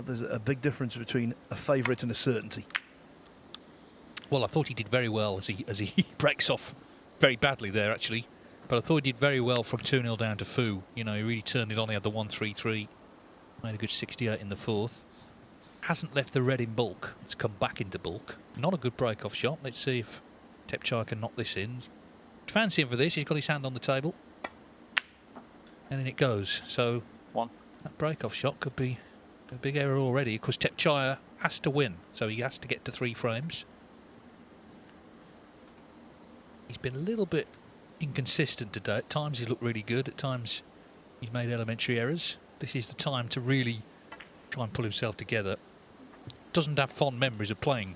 There's a big difference between a favourite and a certainty. Well, I thought he did very well as he breaks off very badly there, actually. But I thought he did very well from 2-0 down to Fu. You know, he really turned it on. He had the 1-3-3. Made a good 68 in the fourth. Hasn't left the red in bulk. It's come back into bulk. Not a good break-off shot. Let's see if Thepchaiya can knock this in. Fancy him for this. He's got his hand on the table. And then it goes. So that break-off shot could be a big error already, because Thepchaiya has to win. So he has to get to 3 frames. He's been a little bit inconsistent today. At times he's looked really good. At times he's made elementary errors. This is the time to really try and pull himself together. Doesn't have fond memories of playing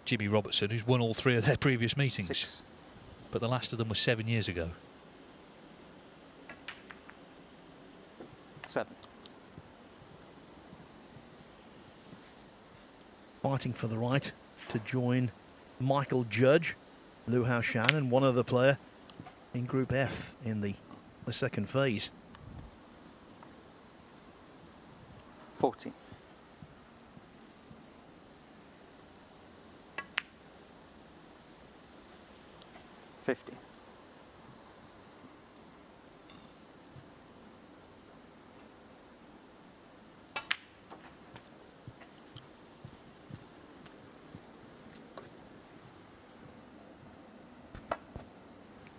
Jimmy Robertson, who's won all 3 of their previous meetings. 6. But the last of them was 7 years ago. 7. Fighting for the right to join Michael Judge, Liu Haoshan, and one other player in Group F in the second phase. 14. 50.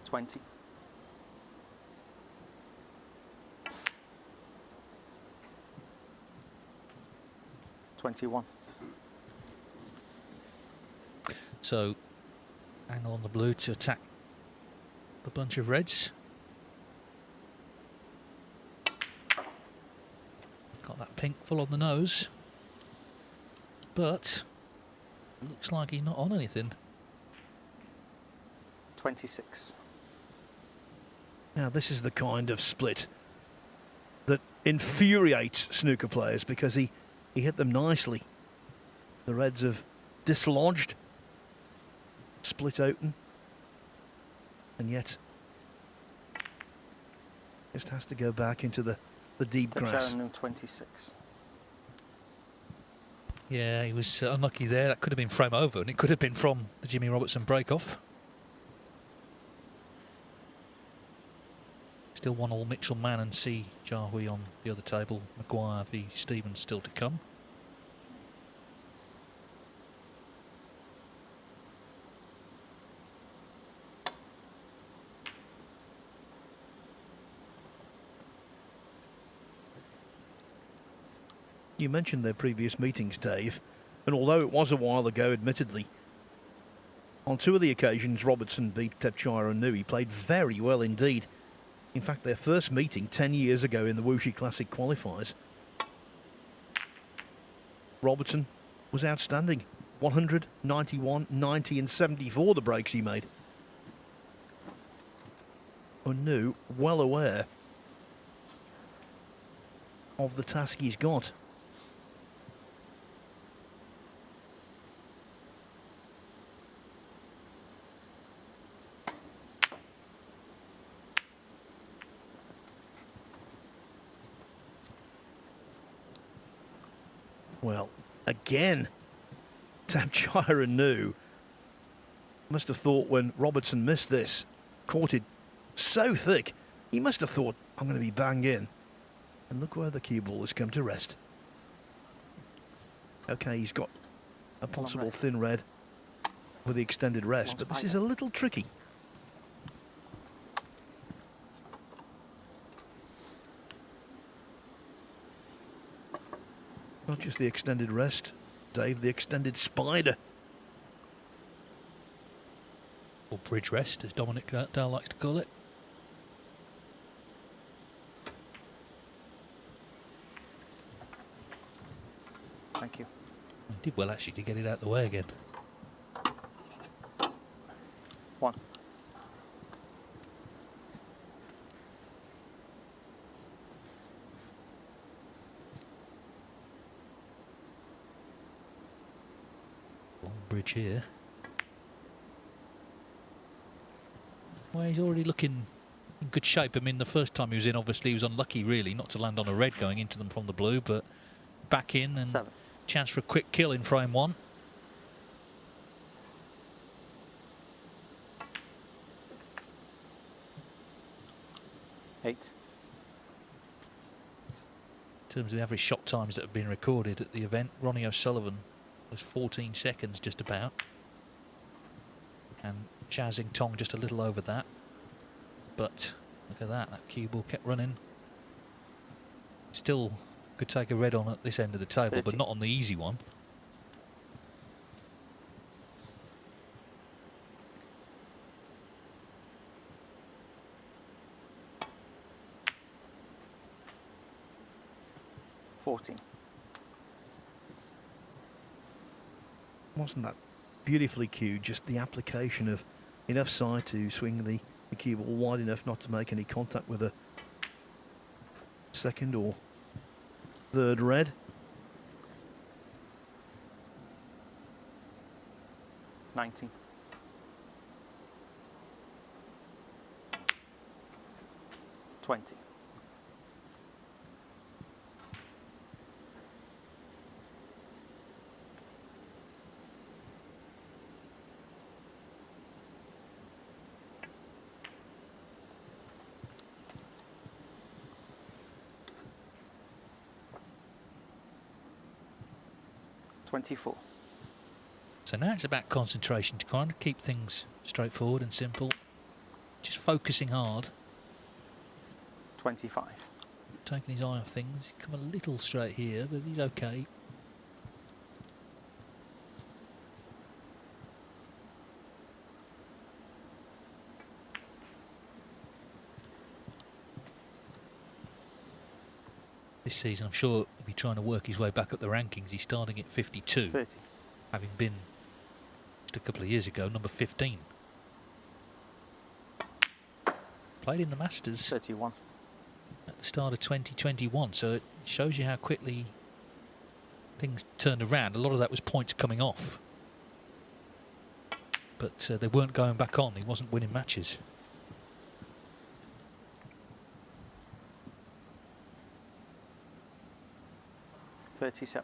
20. 21. So, angle on the blue to attack the bunch of reds. Got that pink full on the nose. But, looks like he's not on anything. 26. Now, this is the kind of split that infuriates snooker players, because he hit them nicely. The reds have dislodged, split open, and yet just has to go back into the deep grass. Thepchaiya Un-Nooh 26. Yeah, he was unlucky there. That could have been frame over, and it could have been from the Jimmy Robertson break-off. Still 1-1 Mitchell Mann and C. Jarhui on the other table. Maguire v Stevens still to come. You mentioned their previous meetings, Dave, and although it was a while ago, admittedly, on 2 of the occasions Robertson beat Thepchaiya Un-Nooh. He played very well indeed. In fact, their first meeting 10 years ago in the Wuxi Classic qualifiers, Robertson was outstanding. 100, 91, 90 and 74 the breaks he made. Un-Nooh well aware of the task he's got. Well, again, Thepchaiya Un-Nooh must have thought, when Robertson missed this, caught it so thick, he must have thought, I'm going to be bang in. And look where the cue ball has come to rest. Okay, he's got a possible thin red with the extended rest, but this is a little tricky. Not just the extended rest, Dave, the extended spider. Or bridge rest, as Dominic Dale likes to call it. Thank you. He did well actually to get it out the way again. 1. Long bridge here. Well, he's already looking in good shape. I mean, the first time he was in, obviously, he was unlucky, really, not to land on a red going into them from the blue, but back in and 7. chance for a quick kill in frame 1. Eight. In terms of the average shot times that have been recorded at the event, Ronnie O'Sullivan was 14 seconds just about, and Chia Xing Tong just a little over that. But look at that, that cue ball kept running. Still could take a red on at this end of the table, 30. but not on the easy one. Wasn't that beautifully cued? Just the application of enough side to swing the cue ball wide enough not to make any contact with a second or third red. $19. $20. $24. So now it's about concentration to kind of keep things straightforward and simple. Just focusing hard, 25. taking his eye off things. Come a little straight here, but he's okay. This season, I'm sure he'll be trying to work his way back up the rankings. He's starting at 52, 30. having been just a couple of years ago number 15. Played in the Masters 31. at the start of 2021, so it shows you how quickly things turned around. A lot of that was points coming off, but they weren't going back on. He wasn't winning matches. $37.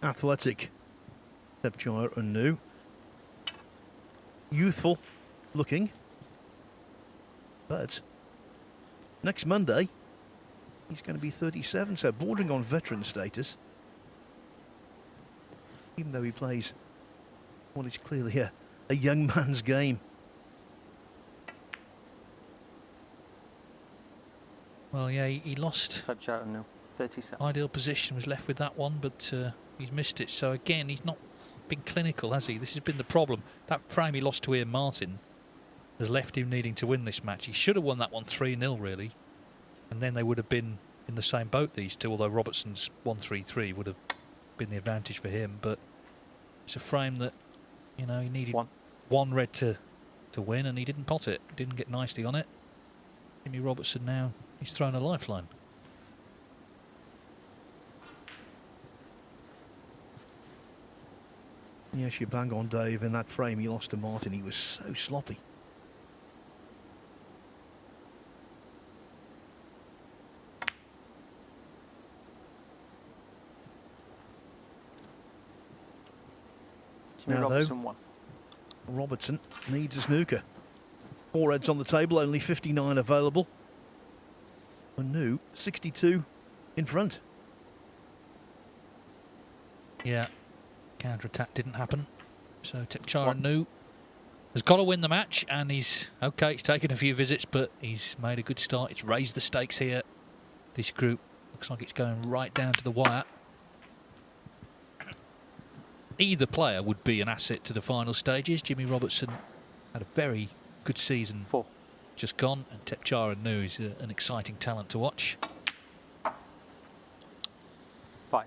Athletic Thepchaiya Un-Nooh. Youthful looking. But next Monday, he's going to be 37, so bordering on veteran status. Even though he plays what is clearly a young man's game. Well, yeah, he lost. Thepchaiya Un-Nooh, 37. Ideal position, was left with that one, but he's missed it. So again, he's not been clinical, has he? This has been the problem. That frame he lost to Ian Martin has left him needing to win this match. He should have won that one 3-0 really, and then they would have been in the same boat, these two, although Robertson's 1-3-3 would have been the advantage for him. But it's a frame that, you know, he needed one red to win, and he didn't pot it, didn't get nicely on it. Jimmy Robertson now, he's thrown a lifeline. Yes, you bang on, Dave. In that frame he lost to Martin, he was so sloppy. Jimmy Now, Robertson, though, 1. Robertson needs a snooker. 4 reds on the table, only 59 available. Un-Nooh, 62 in front. Yeah, counter-attack didn't happen. So Thepchaiya Un-Nooh has got to win the match, and he's okay. It's taken a few visits, but he's made a good start. It's raised the stakes here. This group looks like it's going right down to the wire. Either player would be an asset to the final stages. Jimmy Robertson had a very good season 4. just gone, and Thepchaiya Un-Nooh is an exciting talent to watch. 5.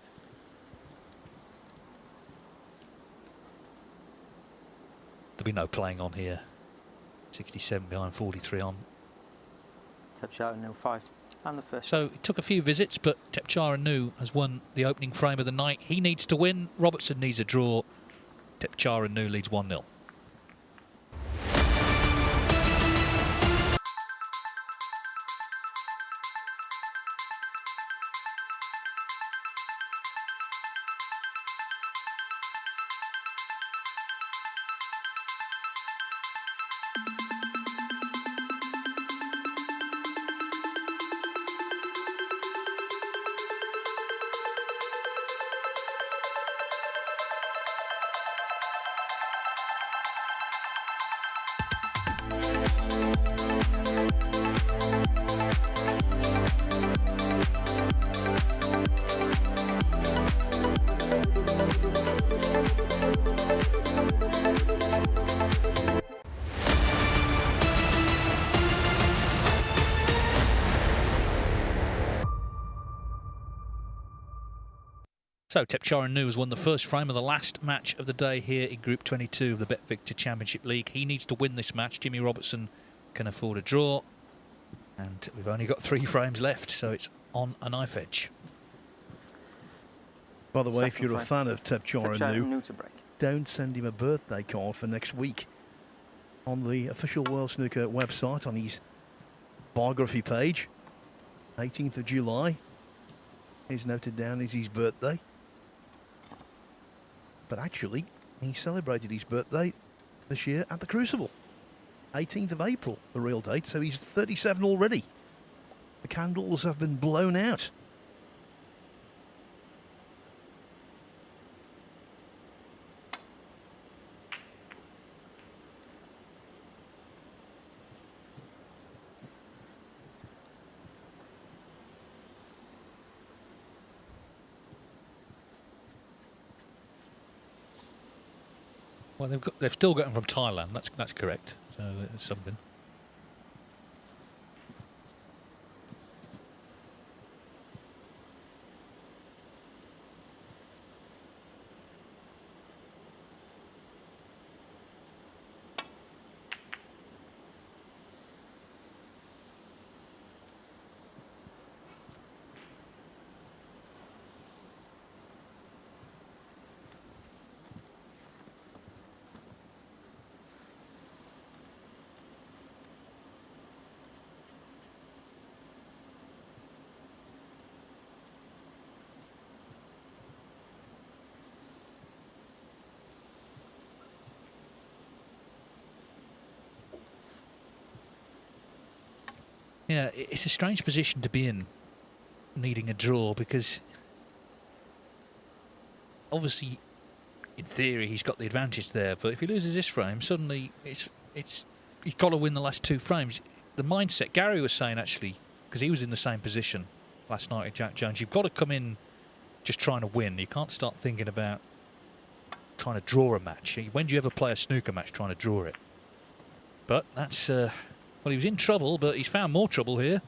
There'll be no playing on here. 67 behind, 43 on. Thepchaiya Un-Nooh, 5. And the first. So it took a few visits, but Thepchaiya Un-Nooh has won the opening frame of the night. He needs to win. Robertson needs a draw. Thepchaiya Un-Nooh leads 1-0. So Thepchaiya Un-Nooh has won the first frame of the last match of the day here in Group 22 of the Bet Victor Championship League. He needs to win this match. Jimmy Robertson can afford a draw. And we've only got 3 frames left, so it's on a knife edge. By the way, if Second you're a frame. fan of Thepchaiya Thepchaiya Un-Nooh, Un-Nooh to break. don't send him a birthday card for next week. On the official World Snooker website, on his biography page, 18th of July is noted down as his birthday. But actually, he celebrated his birthday this year at the Crucible. 18th of April, the real date, so he's 37 already. The candles have been blown out. Well, they've still got him from Thailand. That's correct. So it's something. Yeah, it's a strange position to be in, needing a draw, because obviously, in theory, he's got the advantage there. But if he loses this frame, suddenly he's got to win the last 2 frames. The mindset Gary was saying, actually, because he was in the same position last night at Jack Jones, you've got to come in just trying to win. You can't start thinking about trying to draw a match. When do you ever play a snooker match trying to draw it? But that's well, he was in trouble, but he's found more trouble here.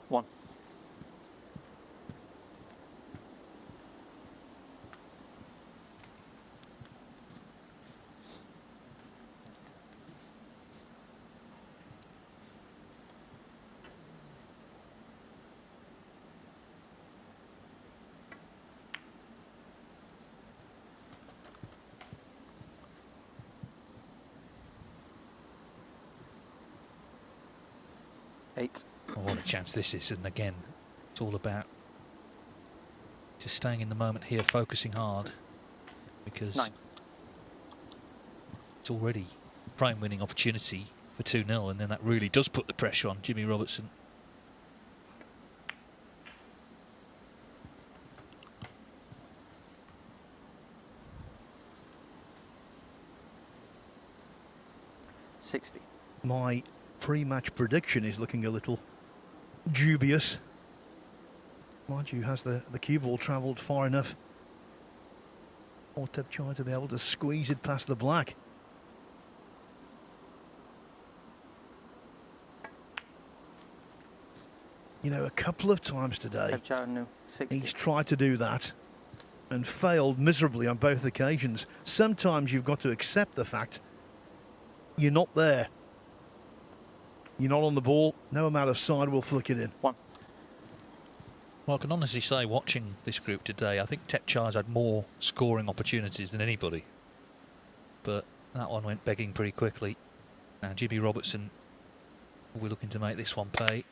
One. Eight. Oh, what a chance this is. And again, it's all about just staying in the moment here, focusing hard, because 9. it's already a frame-winning opportunity for 2-0, and then that really does put the pressure on Jimmy Robertson. My pre-match prediction is looking a little dubious. Mind you, has the cue ball travelled far enough for Thepchaiya to be able to squeeze it past the black? You know, a couple of times today Thepchaiya Un-Nooh, 60. he's tried to do that, and failed miserably on both occasions. Sometimes you've got to accept the fact you're not there. You're not on the ball. No amount of side will flick it in. 1. Well, I can honestly say, watching this group today, I think Thepchaiya's had more scoring opportunities than anybody. But that one went begging pretty quickly. Now, Jimmy Robertson will be looking to make this one pay.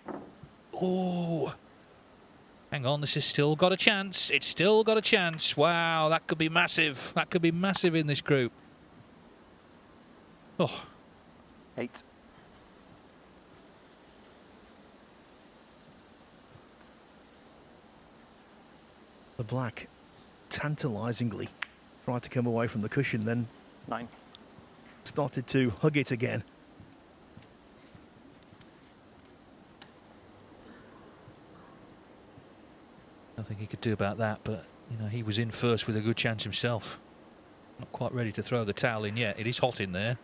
Oh! Hang on, this has still got a chance. It's still got a chance. Wow, that could be massive. That could be massive in this group. Oh. 8. The black tantalisingly tried to come away from the cushion, then 9. started to hug it again. Nothing he could do about that, but you know, he was in first with a good chance himself. Not quite ready to throw the towel in yet. It is hot in there.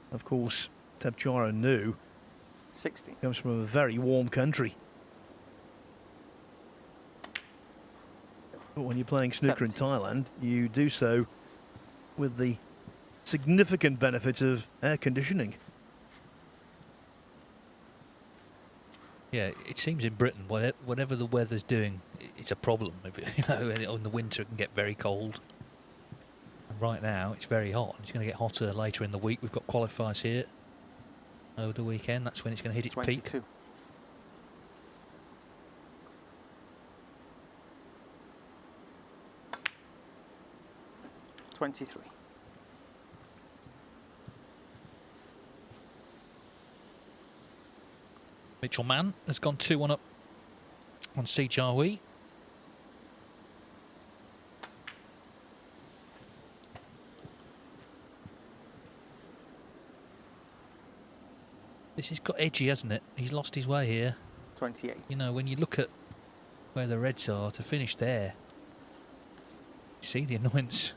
Of course, Thepchaiya Un-Nooh 60. comes from a very warm country. But when you're playing snooker in 70. Thailand, you do so with the significant benefit of air conditioning. Yeah, it seems in Britain, whatever the weather's doing, it's a problem. You know, in the winter it can get very cold. And right now it's very hot. It's going to get hotter later in the week. We've got qualifiers here over the weekend. That's when it's going to hit its peak. 22. 23. Mitchell Mann has gone 2-1 up on Thepchaiya. This has got edgy, hasn't it? He's lost his way here. 28. You know, when you look at where the Reds are, to finish there, you see the annoyance.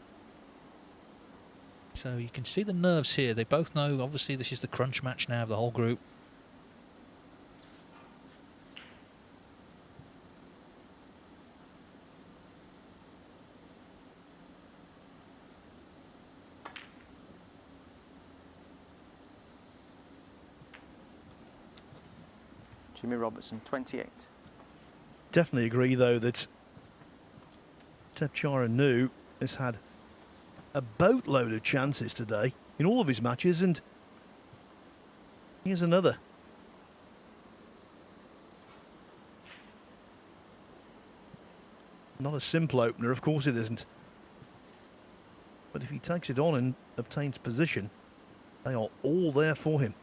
So you can see the nerves here. They both know, obviously, this is the crunch match now of the whole group. Jimmy Robertson, 28. Definitely agree, though, that Thepchaiya Un-Nooh has had a boatload of chances today in all of his matches, and here's another. Not a simple opener, of course it isn't. But if he takes it on and obtains position, they are all there for him.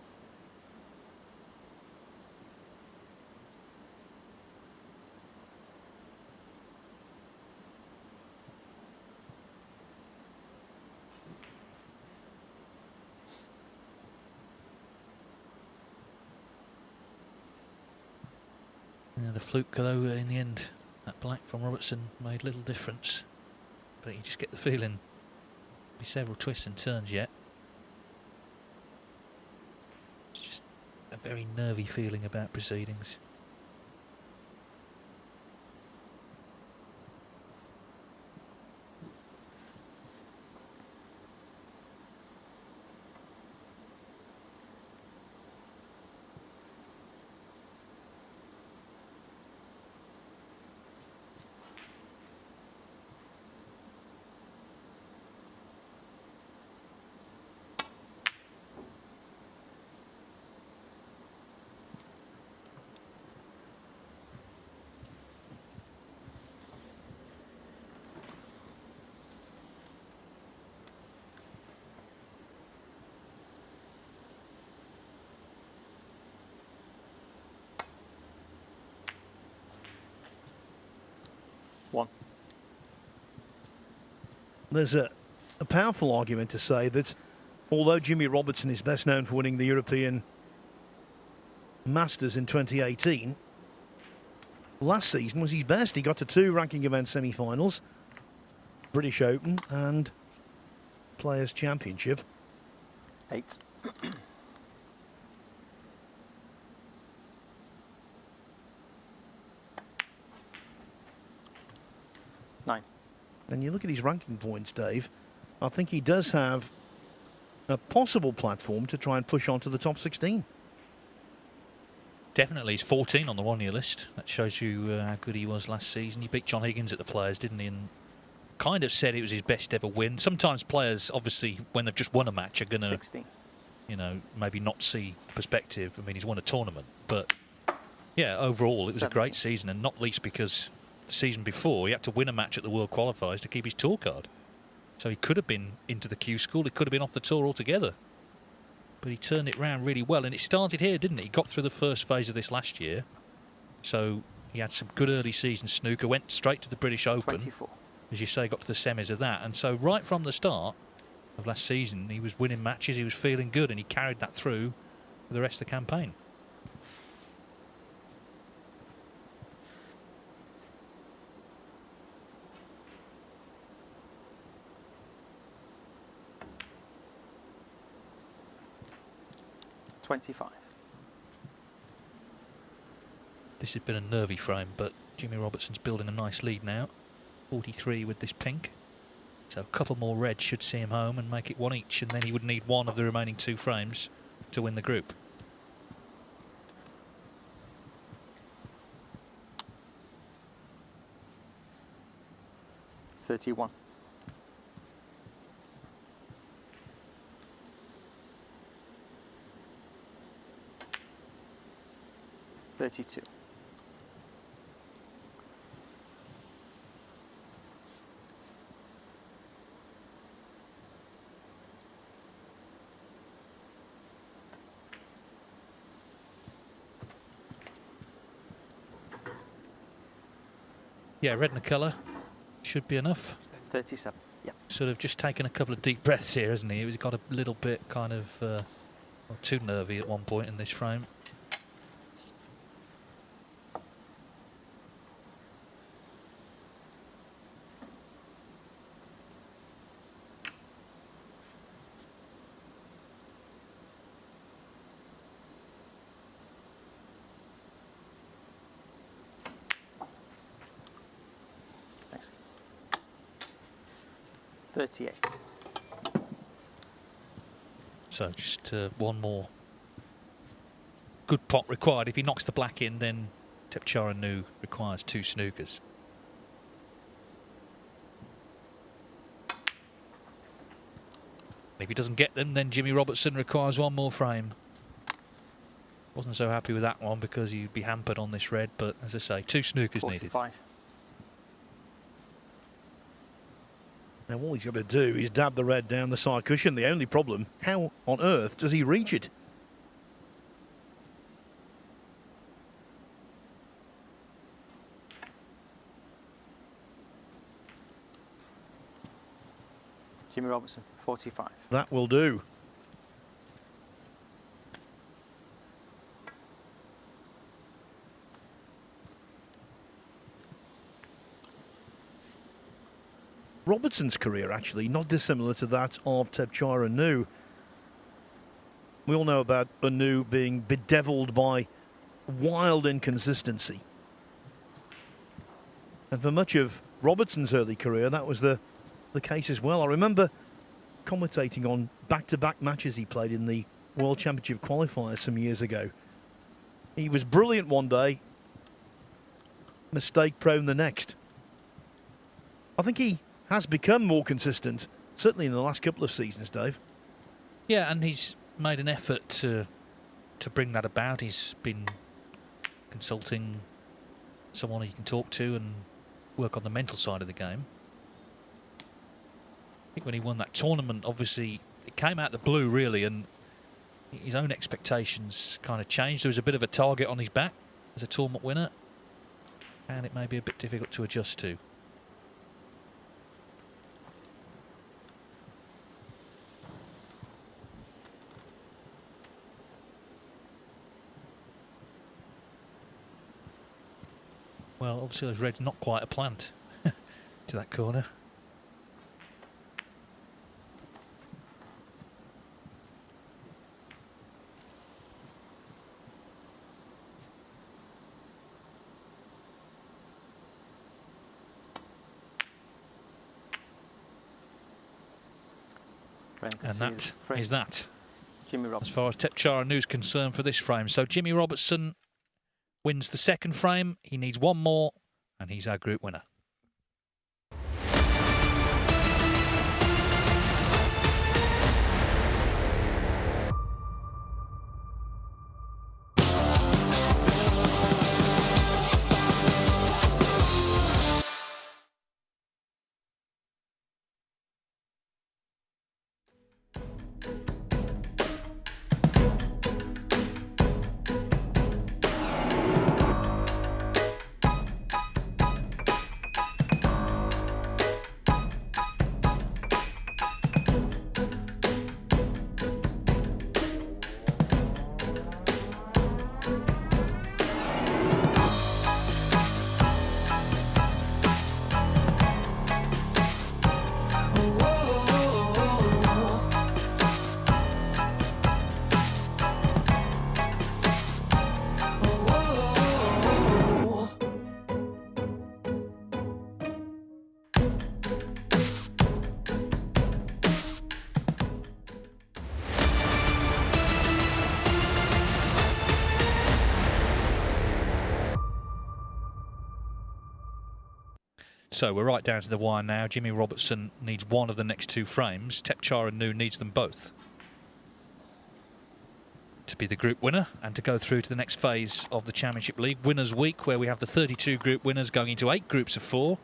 Yeah, the fluke, though, in the end, that black from Robertson made little difference. But you just get the feeling there'll be several twists and turns yet. It's just a very nervy feeling about proceedings. There's a powerful argument to say that although Jimmy Robertson is best known for winning the European Masters in 2018. Last season was his best. He got to 2 ranking event semi-finals, British Open and Players' Championship. 8. Nine. And you look at his ranking points, Dave, I think he does have a possible platform to try and push on to the top 16. Definitely, he's 14 on the one-year list. That shows you how good he was last season. He beat John Higgins at the Players, didn't he? And kind of said it was his best ever win. Sometimes players, obviously, when they've just won a match, are going to, 16. you know, maybe not see the perspective. I mean, he's won a tournament, but yeah, overall, it was 17. a great season, and not least because the season before he had to win a match at the World Qualifiers to keep his tour card. So he could have been into the Q School. He could have been off the tour altogether. But he turned it round really well, and it started here, didn't it? He got through the first phase of this last year, so he had some good early season snooker, went straight to the British Open. 24. As you say, got to the semis of that, and so right from the start of last season, he was winning matches, he was feeling good, and he carried that through for the rest of the campaign. This has been a nervy frame, but Jimmy Robertson's building a nice lead now. 43 with this pink. So a couple more reds should see him home and make it 1 each, and then he would need 1 of the remaining 2 frames to win the group. $31. 32. Yeah, red in the colour should be enough. 37. Yep. Sort of just taken a couple of deep breaths here, hasn't he? He's got a little bit kind of well, too nervy at one point in this frame. Thanks. 38. So just one more good pot required. If he knocks the black in, then Thepchaiya Un-Nooh requires 2 snookers. If he doesn't get them, then Jimmy Robertson requires 1 more frame. Wasn't so happy with that one because you'd be hampered on this red, but as I say, 2 snookers 45. needed. Now all he's got to do is dab the red down the side cushion. The only problem, how on earth does he reach it? Jimmy Robertson, 45. That will do. Robertson's career actually not dissimilar to that of Thepchaiya Un-Nooh. We all know about Un-Nooh being bedeviled by wild inconsistency. And for much of Robertson's early career, that was the case as well. I remember commentating on back-to-back matches he played in the World Championship qualifiers some years ago. He was brilliant one day, mistake-prone the next. I think he has become more consistent, certainly in the last couple of seasons, Dave. Yeah, and he's made an effort to bring that about. He's been consulting someone he can talk to and work on the mental side of the game. I think when he won that tournament, obviously, it came out the blue, really, and his own expectations kind of changed. There was a bit of a target on his back as a tournament winner, and it may be a bit difficult to adjust to. obviously those reds not quite a plant to that corner. And that is that, Jimmy Robertson. as far as Thepchaiya Un-Nooh is concerned for this frame. So Jimmy Robertson wins the second frame. He needs one more, and he's our group winner. So we're right down to the wire now. Jimmy Robertson needs one of the next two frames. Thepchaiya Un-Nooh needs them both to be the group winner and to go through to the next phase of the Championship League. Winners' Week, where we have the 32 group winners going into 8 groups of 4.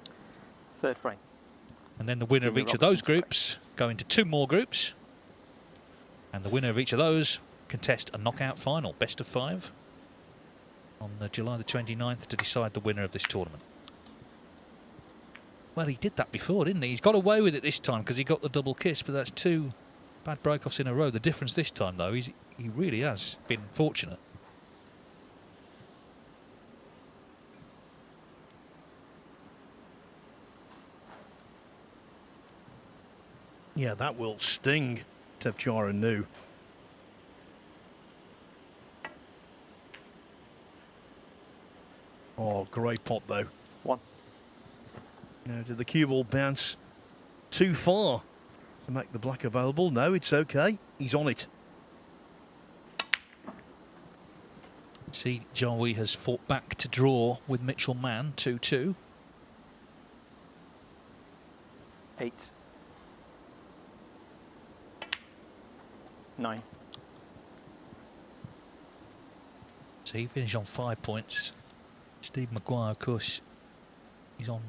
Third frame. And then the winner of each of those groups go into 2 more groups. And the winner of each of those contest a knockout final, best of 5, on July the 29th to decide the winner of this tournament. Well, he did that before, didn't he? He's got away with it this time because he got the double kiss, but that's 2 bad break-offs in a row. The difference this time, though, is he really has been fortunate. Yeah, that will sting Thepchaiya Un-Nooh. Oh, great pot, though. 1. Now, did the cue ball bounce too far to make the black available? No, it's okay. He's on it. See, Jarwi has fought back to draw with Mitchell Mann, 2-2. 8. 9. So he finished on 5 points. Steve Maguire, of course, he's on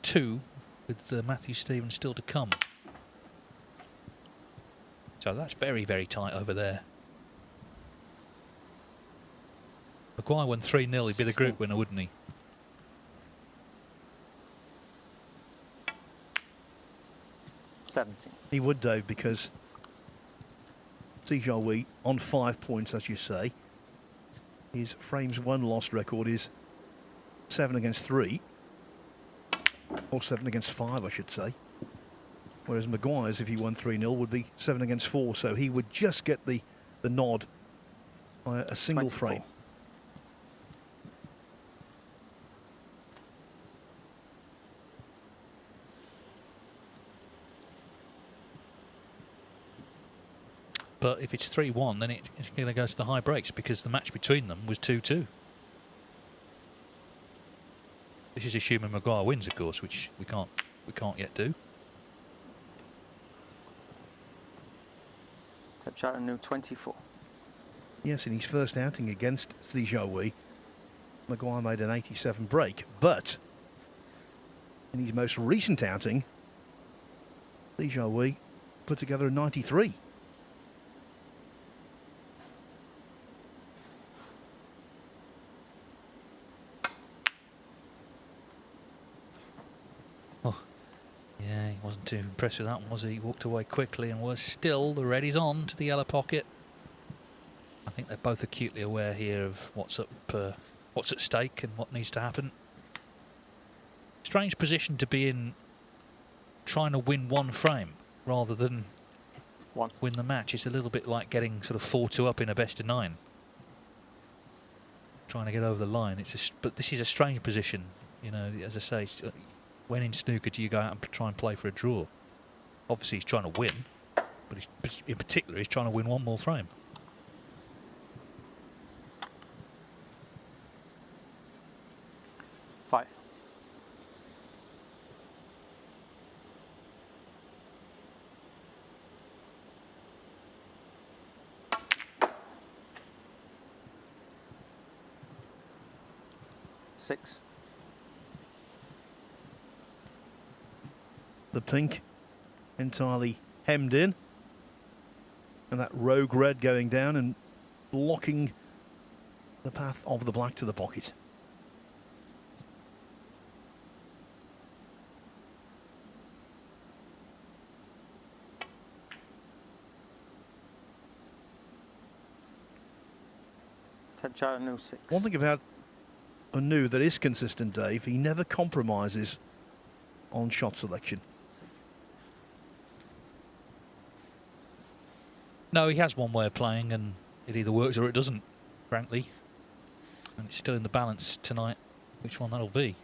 2 with Matthew Stevens still to come. So that's very, very tight over there. Maguire won 3-0, he'd be the group winner, wouldn't he? He would, Dave, because Thepchaiya on 5 points, as you say. His frames 1 lost record is 7 against 3. Or 7 against 5, I should say. Whereas Maguire's, if he won 3-0, would be 7 against 4. So he would just get the nod by a single 24. frame. But if it's 3-1, then it's going to go to the high breaks because the match between them was 2-2. This is assuming Maguire wins, of course, which we can't yet do. Thepchaiya Un-Nooh 24. Yes, in his first outing against Thepchaiya, Maguire made an 87 break, but in his most recent outing, Thepchaiya put together a 93. Yeah, he wasn't too impressed with that one, was he? He walked away quickly and was still the red is on to the yellow pocket. I think they're both acutely aware here of what's at stake and what needs to happen. strange position to be in, trying to win one frame rather than win the match. It's a little bit like getting sort of 4-2 up in a best of 9. Trying to get over the line. But this is a strange position, you know. As I say, when in snooker do you go out and try and play for a draw? Obviously he's trying to win, but in particular he's trying to win one more frame. Five. Six. The pink entirely hemmed in, and that rogue red going down and blocking the path of the black to the pocket. Thepchaiya Un-Nooh 6. One thing about Un-Nooh that is consistent, Dave, he never compromises on shot selection. No, he has one way of playing, and it either works or it doesn't, frankly. And it's still in the balance tonight, which one that'll be.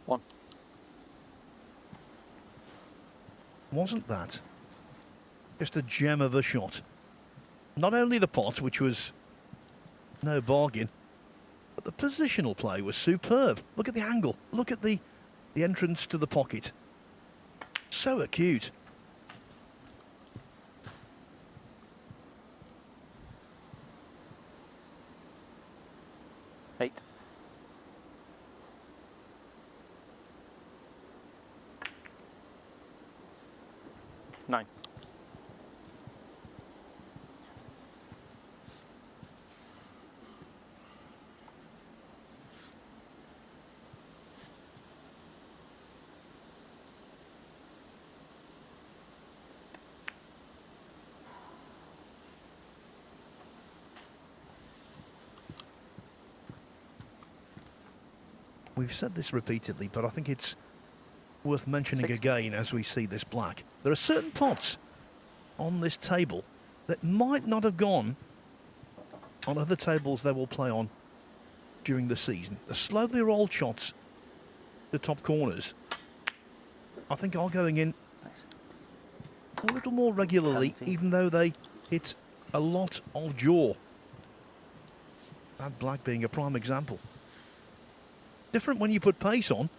One. Wasn't that just a gem of a shot? Not only the pot, which was no bargain, but the positional play was superb. Look at the angle. Look at the entrance to the pocket. So acute. Eight. Nine. We've said this repeatedly, but I think it's worth mentioning 60. again as we see this black. There are certain pots on this table that might not have gone on other tables they will play on during the season. The slowly rolled shots, the top corners, I think are going in Nice. a little more regularly, 17. even though they hit a lot of jaw. That black being a prime example. Different when you put pace on.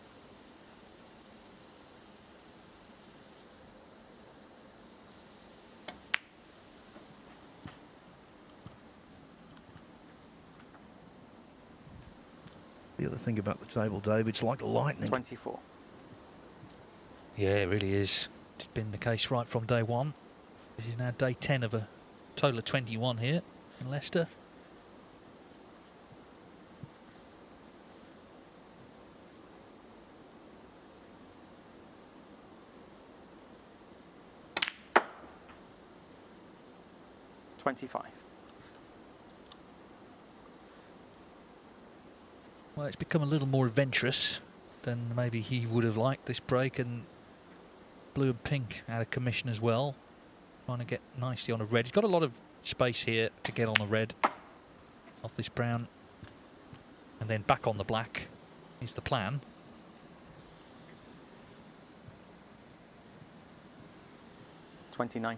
The other thing about the table, Dave, it's like lightning. 24. Yeah, it really is. It's been the case right from day one. This is now day 10 of a total of 21 here in Leicester. Well, it's become a little more adventurous than maybe he would have liked this break, and blue and pink out of commission as well. Trying to get nicely on a red. He's got a lot of space here to get on the red off this brown, and then back on the black is the plan. $29.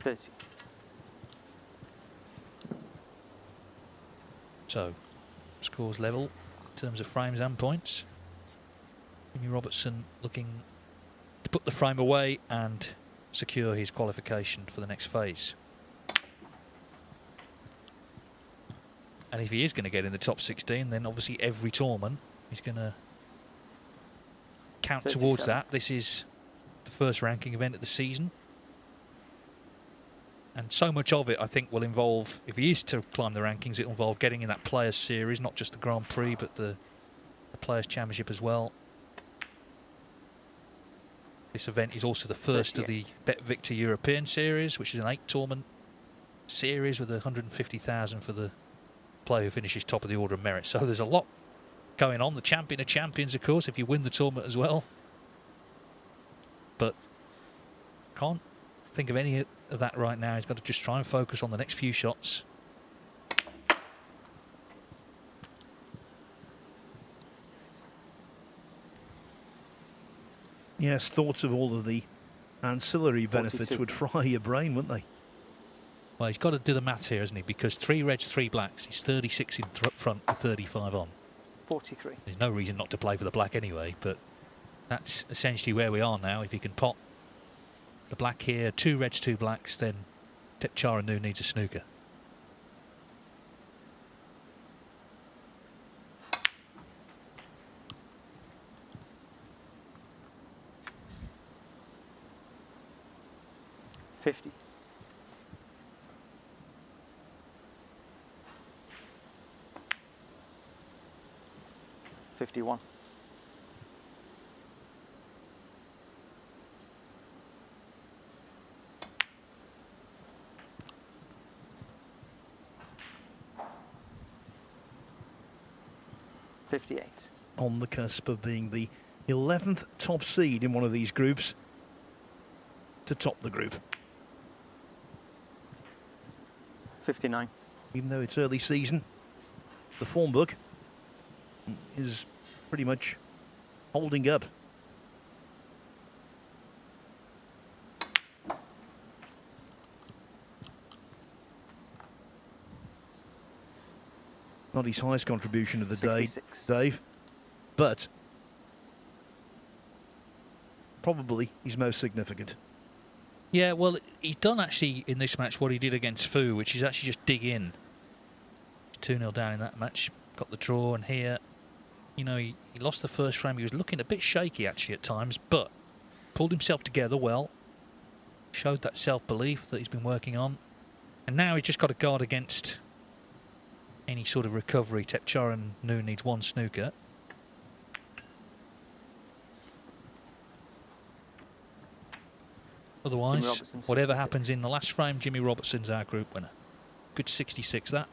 $30. So, scores level in terms of frames and points. Robertson looking to put the frame away, and secure his qualification for the next phase. And if he is going to get in the top 16, then obviously every tournament is going to count 37. towards that. This is the first ranking event of the season. And so much of it, I think, will involve, if he is to climb the rankings, it will involve getting in that Players' Series, not just the Grand Prix, but the Players' Championship as well. This event is also the first 38. of the Bet Victor European Series, which is an 8-tournament series with 150,000 for the player who finishes top of the order of merit. So there's a lot going on. The champion of champions, of course, if you win the tournament as well. But can't think of any of that right now. He's got to just try and focus on the next few shots. Yes, thoughts of all of the ancillary benefits 42. would fry your brain, wouldn't they? Well, he's got to do the maths here, hasn't he? Because 3 reds, 3 blacks. He's 36 in front with 35 on. 43. There's no reason not to play for the black anyway, but that's essentially where we are now. If he can pot the black here, 2 reds, 2 blacks, then Thepchaiya Un-Nooh needs a snooker. $50. 51. 58. On the cusp of being the 11th top seed in one of these groups to top the group. 59. Even though it's early season, the form book is pretty much holding up. Not his highest contribution of the day, 66. Dave, but probably his most significant. Yeah, well, he's done actually in this match what he did against Fu, which is actually just dig in. 2-0 down in that match, got the draw, and here, you know, he lost the first frame. He was looking a bit shaky actually at times, but pulled himself together well, showed that self-belief that he's been working on, and now he's just got to guard against any sort of recovery. Thepchaiya Un-Nooh needs 1 snooker. Otherwise, Robertson, whatever 66. happens in the last frame, Jimmy Robertson's our group winner. Good 66, that.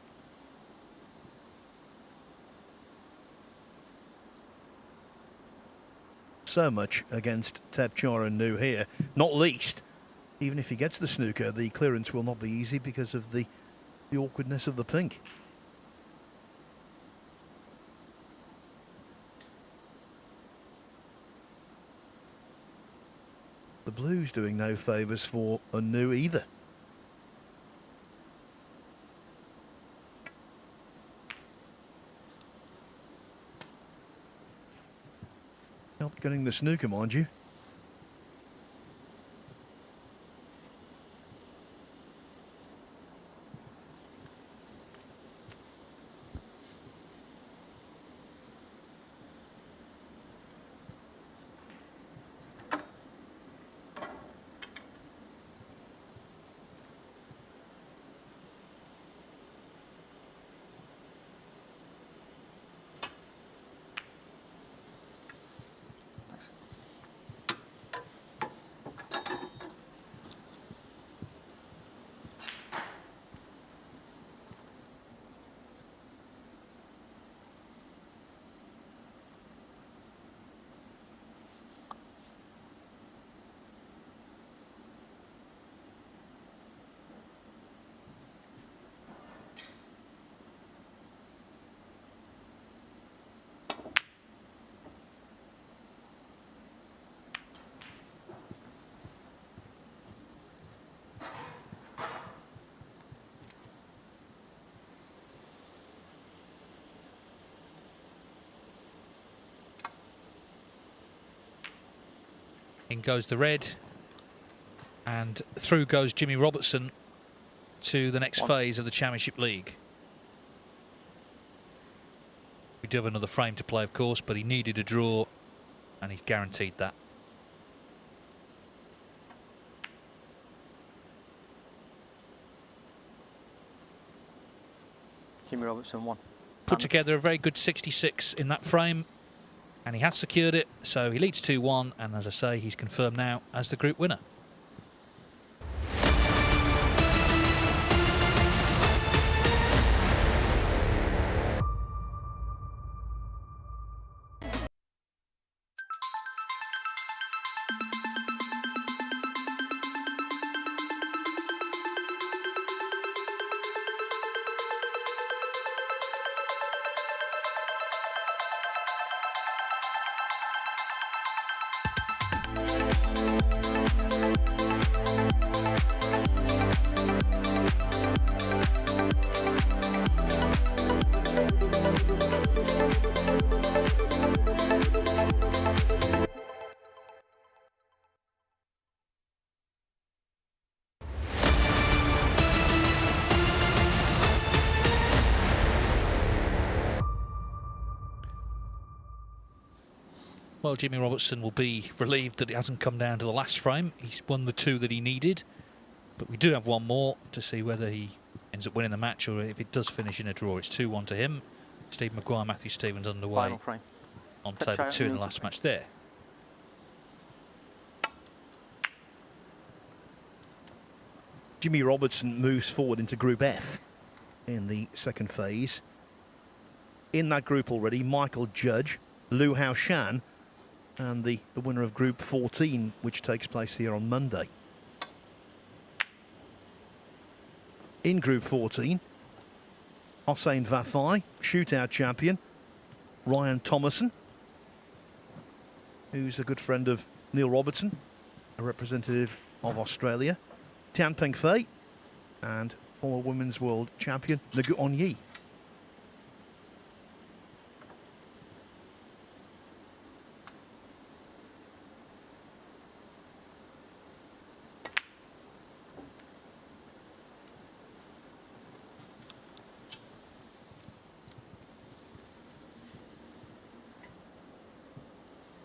So much against Thepchaiya Un-Nooh here, not least, even if he gets the snooker, the clearance will not be easy because of the awkwardness of the pink. The blues doing no favours for Un-Nooh either. Not getting the snooker, mind you. In goes the red. And through goes Jimmy Robertson to the next 1. phase of the Championship League. We do have another frame to play, of course, but he needed a draw, and he's guaranteed that. Jimmy Robertson 1. Put together a very good 66 in that frame, and he has secured it, so he leads 2-1, and as I say, he's confirmed now as the group winner. Well, Jimmy Robertson will be relieved that it hasn't come down to the last frame. He's won the 2 that he needed, but we do have one more to see whether he ends up winning the match or if it does finish in a draw. It's 2-1 to him. Steve Maguire, Matthew Stevens underway Final frame. on Thepchaiya table 2 in the Un-Nooh last to match there. Jimmy Robertson moves forward into Group F in the second phase. In that group already, Michael Judge, Liu Hao Shan, and the winner of Group 14, which takes place here on Monday. In Group 14, Hossein Vafai, shootout champion, Ryan Thomason, who's a good friend of Neil Robertson, a representative of Australia, Tian Peng Fei, and former women's world champion Nagu Onyi.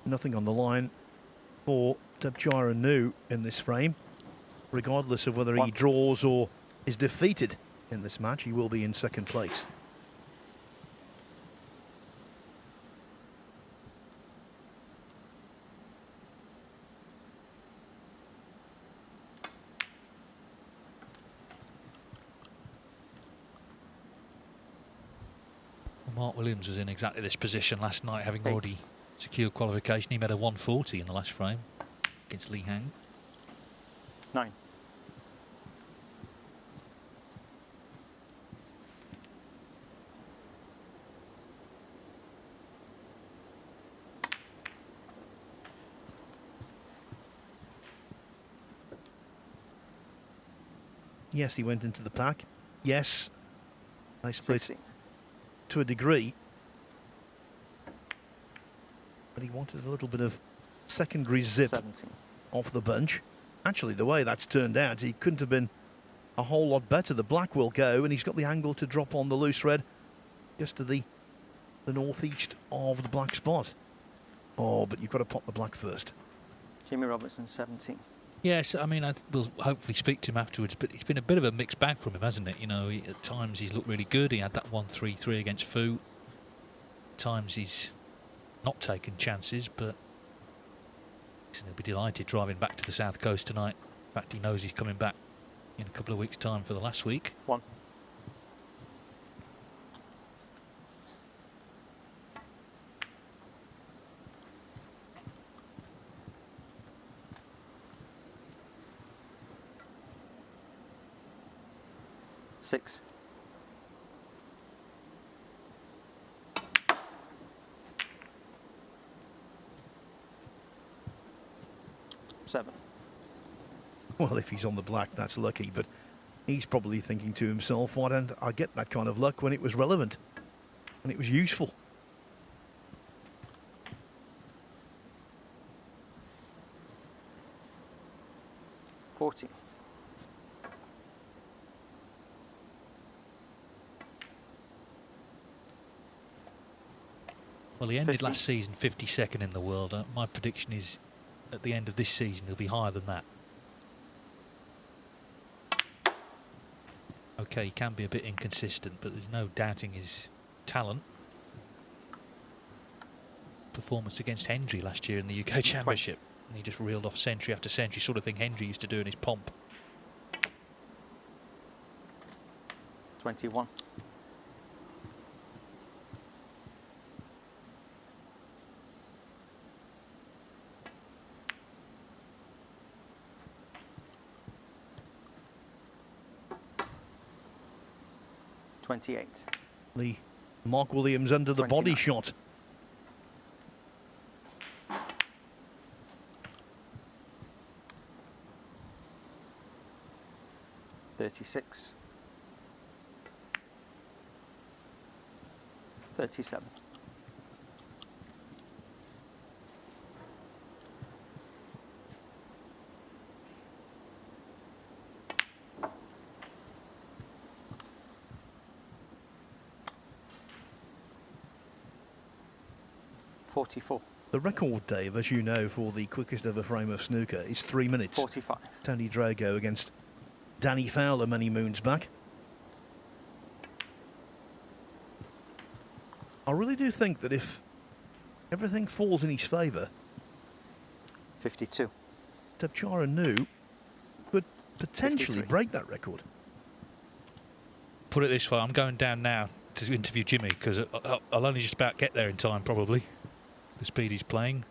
Nothing on the line for Thepchaiya Un-Nooh in this frame. Regardless of whether he draws or is defeated in this match, he will be in second place. Mark Williams was in exactly this position last night, having 8. already secured qualification. He made a 140 in the last frame against Li Hang. 9. Yes, he went into the pack. Yes, they split 60. to a degree. But he wanted a little bit of secondary zip 17. off the bunch. Actually, the way that's turned out, he couldn't have been a whole lot better. The black will go, and he's got the angle to drop on the loose red just to the northeast of the black spot. Oh, but you've got to pop the black first. Jimmy Robertson 17. Yes, I mean, we'll hopefully speak to him afterwards, but it's been a bit of a mixed bag from him, hasn't it? You know, at times he's looked really good. He had that 1-3-3 against Fu. At times he's not taken chances, but he'll be delighted driving back to the south coast tonight. In fact, he knows he's coming back in a couple of weeks' time for the last week. 1. Six. 7. Well, if he's on the black, that's lucky, but he's probably thinking to himself, why don't I get that kind of luck when it was relevant, when it was useful? 40. Well, he ended 50. last season 52nd in the world. My prediction is at the end of this season he'll be higher than that. Okay, he can be a bit inconsistent, but there's no doubting his talent. Performance against Hendry last year in the UK Championship, and he just reeled off century after century, sort of thing Hendry used to do in his pomp. 21. The Mark Williams under the 29. body shot. $36. 37. $44. The record, Dave, as you know, for the quickest ever frame of snooker is 3 minutes. 45. Tony Drago against Danny Fowler many moons back. I really do think that if everything falls in his favour, 52. Thepchaiya Un-Nooh could potentially 53. break that record. Put it this way, I'm going down now to interview Jimmy because I'll only just about get there in time, probably. The speed he's playing.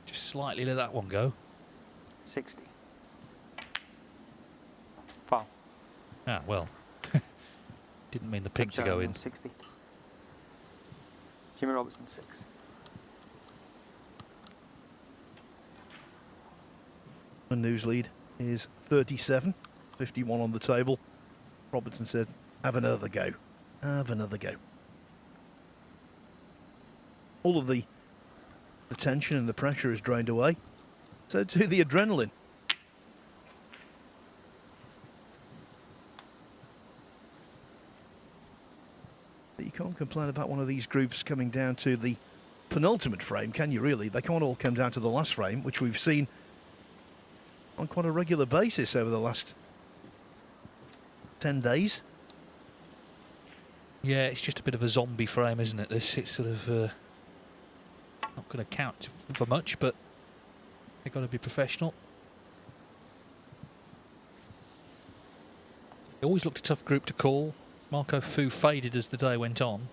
Just slightly let that one go. 60. Foul. Ah, well. Didn't mean the pink to go in. 60. Jimmy Robertson 6. Un-Nooh's lead is 37, 51 on the table. Robertson said, have another go. Have another go. All of the tension and the pressure is drained away. So too the adrenaline. But you can't complain about one of these groups coming down to the penultimate frame, can you really? They can't all come down to the last frame, which we've seen on quite a regular basis over the last 10 days. Yeah, it's just a bit of a zombie frame, isn't it? This, it's sort of not going to count for much, but they've got to be professional. It always looked a tough group to call. Marco Fu faded as the day went on.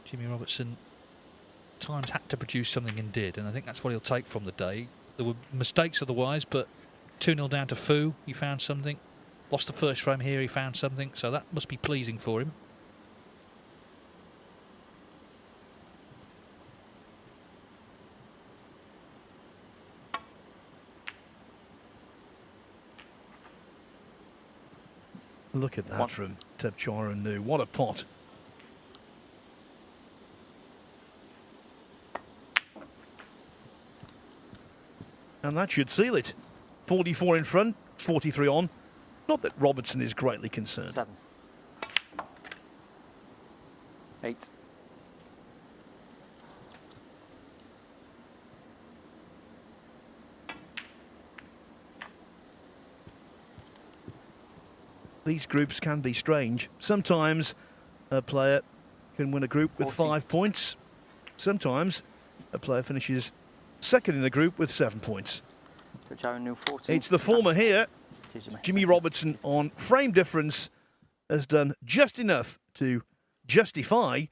Jimmy Robertson times had to produce something and did, and I think that's what he'll take from the day. There were mistakes otherwise, but 2-0 down to Fu, he found something. Lost the first frame here, he found something, so that must be pleasing for him. Look at that from Thepchaiya Un-Nooh. What a pot. And that should seal it. 44 in front, 43 on. Not that Robertson is greatly concerned. 7. 8. These groups can be strange. Sometimes a player can win a group with 40. 5 points. Sometimes a player finishes second in the group with 7 points. Thepchaiya Un-Nooh 40. It's the former here. Cheers, Jimmy. Jimmy Robertson on frame difference has done just enough to justify